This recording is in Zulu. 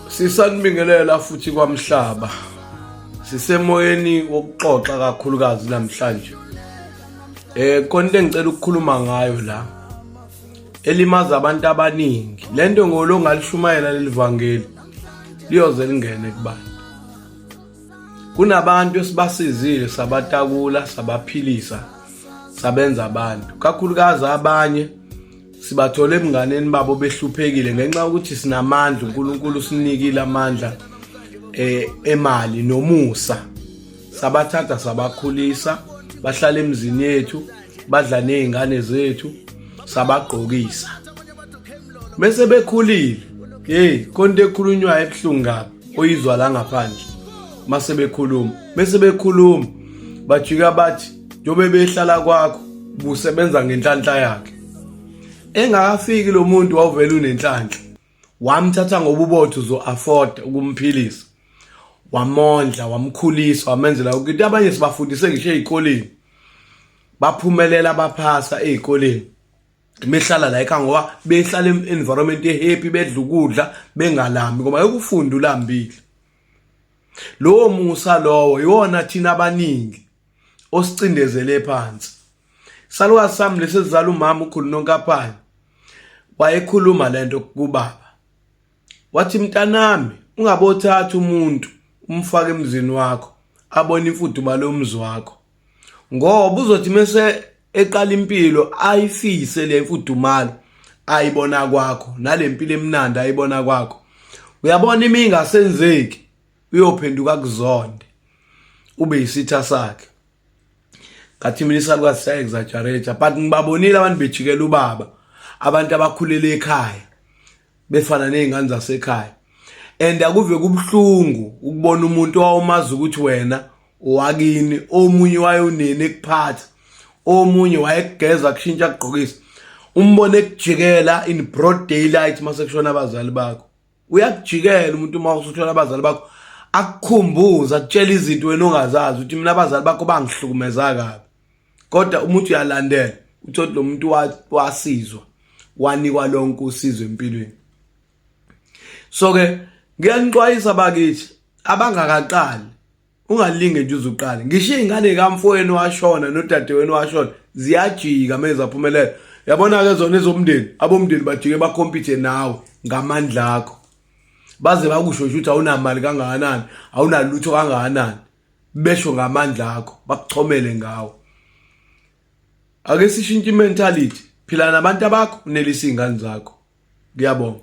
Sisanibingelela futhi Kwa-Mhlaba. Sisemoyeni wokuxoxa kakhulukazi namhlanje. Konke engicela ukukhuluma ngayo la elimaza abantu abaningi. Lento ngolo ngalishumayela lelivangeli liyoze lingene kubantu. Kunabantu esibasizile sabatakula, sabaphilisa, sabenza abantu. Kakhulukazi abanye sibathole emnganeni babo behluphekile ngenxa ukuthi sinamandla, uNkulunkulu usinikile amandla emali nomusa. Sabathatha sabakhulisa, bahlala emzini yethu, badla nezingane zethu, sabagqokisa. Bese bekhulile, konke ekhulunywa ebuhlungu ngabe oyizwa la ngaphandle. Mase bekhuluma bajika bathi njobe behlala kwakho busebenza ngenhlanhla yakhe. Engakafiki lo muntu wawuvela unenhlanhla, wamthatha ngoba ubotho uzo afford ukumphilisa, wamondla, wamkhulisa, wamenzela ukuthi abanye sibafundise ngisho ezikoleni baphumelela baphasa ezikoleni. Behlala la ekhaya ngoba behlala environment ehappy, bedla ukudla bengalambi ngoba ekufunda ulambile. Lowo musa lowo yiwona thina abaningi osicindezele phansi. Salukazi sami lesizala umama ukhulu noNkaphane wayekhuluma lento kubaba. Wathi mntanami, ungabothatha umuntu umfake emzini wakho abone imfudumalo yomzi wakho. Ngoba uzothi mase eqala impilo ayifise le mfudumalo ayibona kwakho, nalempilo emnandi ayibona kwakho. Uyabona imingasenzeki uyophenduka kuzonde ube isitha sakhe. Kathi mina isalukazi siya exaggerate, but ngibabonile abantu bejikela ubaba, abantu abakhulele ekhaya befana nezingane zasekhaya. And akuve kubhlungu ukubona umuntu owawumazi ukuthi wena owakini, omunye wayonene ekuphatha, omunye wayekugeza kushintsha kugqokisa, umbone ekujikela in broad daylight mase kushona abazali bakho. Uyakujikela umuntu uma usushona abazali bakho, akukhumbuza akutshela izinto wena ongazazi ukuthi mina abazali bakho bangihlukumeza kabi. Kodwa umuntu uyalandela uthi lo muntu wasizwa, wanikwa lonke usizo empilweni. So ke ngiyanixwayisa bakithi abangakaqali, ungalinge nje uzuqala. Ngisho izingane kamfowenu washona nodadewenu washona ziyajika mase zaphumelela. Yabona ke zona ezomndeni, abomndeni bajike bakompete nawe ngamandla akho. Baze bakusho ukuthi awunamali kangakanani, awunalutho kangakanani, besho ngamandla akho, bakuchomele ngawo. Ake sishintshe imentality, phila nabantu abakho, unelisa izingane zakho. Ngiyabonga.